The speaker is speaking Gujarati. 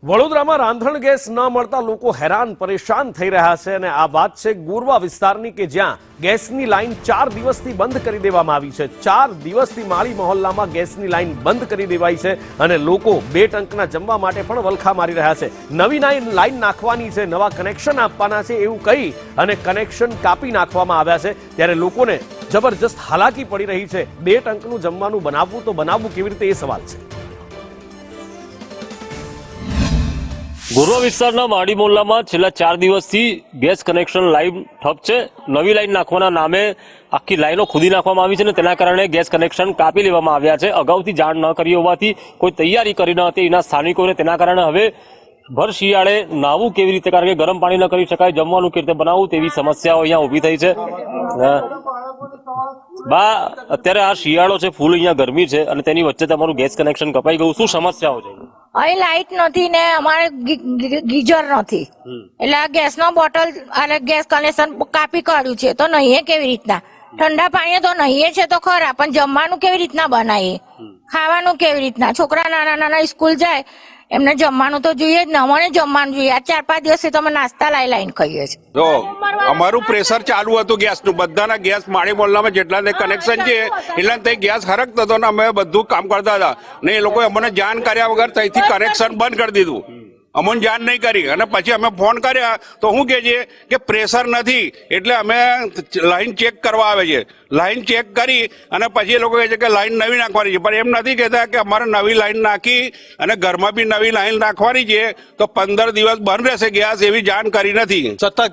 વડોદરામાં રાંધણ ગેસ ન મળતા લોકો હેરાન પરેશાન થઈ રહ્યા છે અને આ વાત છે ગોરવા વિસ્તારની કે જ્યાં ગેસની લાઈન 4 દિવસથી બંધ કરી દેવામાં આવી છે। 4 દિવસથી માળી મહોલ્લામાં ગેસની લાઈન બંધ કરી દેવાઈ છે અને લોકો 2 ટંકના જમવા માટે પણ વલખા મારી રહ્યા છે। નવી લાઈન નાખવાની છે, નવા કનેક્શન આપવાના છે એવું કહી અને કનેક્શન કાપી નાખવામાં આવ્યા છે, ત્યારે લોકોને જબરજસ્ત હાલાકી પડી રહી છે। 2 ટંકનું જમવાનું બનાવવું તો બનાવવું કેવી રીતે એ સવાલ છે। ગોરવા વિસ્તારના માળી મોહલ્લામાં છેલ્લા 4 દિવસથી ગેસ કનેક્શન લાઈન ઠપ છે। નવી લાઈન નાખવાના નામે આખી લાઈનો ખોદી નાખવામાં આવી છે અને તેના કારણે ગેસ કનેક્શન કાપી લેવામાં આવ્યા છે। અગાઉથી જાણ ન કરી હોવાથી કોઈ તૈયારી કરી ન હતી એના સ્થાનિકોને, તેના કારણે હવે ભર શિયાળે નાવું કેવી રીતે, કારણ કે ગરમ પાણી ન કરી શકાય, જમવાનું કેવી રીતે બનાવવું તેવી સમસ્યાઓ અહીંયા ઊભી થઈ છે। બા, અત્યારે આ શિયાળો છે, ફૂલ અહીંયા ગરમી છે અને તેની વચ્ચે તમારું ગેસ કનેક્શન કપાઈ ગયું, શું સમસ્યાઓ છે? અહીં લાઈટ નથી ને અમારે ગીઝર નથી, એટલે આ ગેસ નો બોટલ અને ગેસ કનેક્શન કાપી કાઢ્યું છે, તો નહીં કેવી રીતના? ઠંડા પાણી તો નહીં છે તો ખરા, પણ જમવાનું કેવી રીતના બનાવીએ, ખાવાનું કેવી રીતના? છોકરા નાના નાના સ્કૂલ જાય, એમને જમવાનું તો જોઈએ જ ને, અમને જમવાનું જોઈએ। આ 4-5 દિવસથી તો અમે નાસ્તા લાઈન ખાઈએ છીએ। તો અમારું પ્રેશર ચાલુ હતું ગેસનું, બધાના ગેસ માળી મોહલ્લામાં જેટલા કનેક્શન છે એટલા તે ગેસ હરકતો હતો ને અમે બધું કામ કરતા હતા ને એ લોકોએ અમને જાણ કર્યા વગર ત્યાંથી કનેક્શન બંધ કરી દીધું, અમને જાણ નહીં કરી। અને પછી અમે ફોન કર્યા તો શું કહે છે કે પ્રેશર નથી, એટલે અમે લાઈન ચેક કરવા આવે છે। લાઈન ચેક કરી અને પછી એ લોકો કહે છે કે લાઈન નવી નાખવાની છે, પણ એમ નથી કહેતા કે અમારે નવી લાઈન નાખી અને ઘરમાં બી નવી લાઈન નાખવાની છે તો 15 દિવસ બંધ રહેશે ગેસ, એવી જાણ કરી નથી। સતત